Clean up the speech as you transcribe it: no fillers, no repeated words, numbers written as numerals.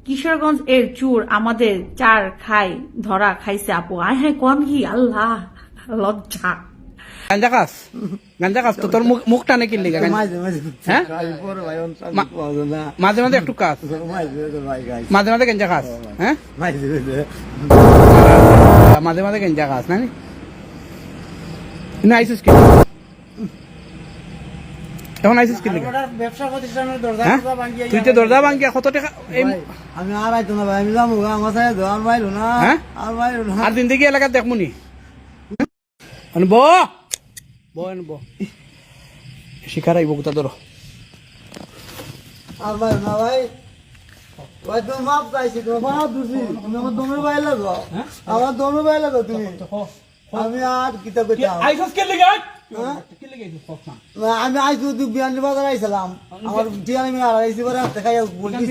কিশোরগঞ্জ এর চুর আমাদের চার খাই ধরা খাইছে আপু। আয় হায় কোন কি আল্লাহ লজ্জা। গাঞ্জা খাস তো তোর মুখ টানে কিনলি হ্যাঁ মাঝে মাঝে একটু কাজ মাঝে মাঝে গাঞ্জা খাস হ্যাঁ মাঝে মাঝে গাঞ্জা খাস না আইসিস কি এখন আইসিস কি ব্যবসা প্রতিষ্ঠানের তুই তো দরজা ভাঙ্গিয়া কত টাকা আমি আর আইতো না ভাই, আমি যাবো আমার সাথে আর বাইলো না আর বাইলো না আর জিন্দগি এলাকা দেখমুনি শিকার আইব কোথা ধরো আর বাইলো না ভাই। ভাই তুমি মাপ চাইছি, তোমার মাপ দিছি, তুমি আমার দমের ভাই লাগো, আমার দমের ভাই লাগো তুমি। আমি আর কিতাব আমি আইসু তুই বিয়ানি বাজার আইছিলাম, আমার টিয়া আমি আর আইসি পরে খাইয়া বলছি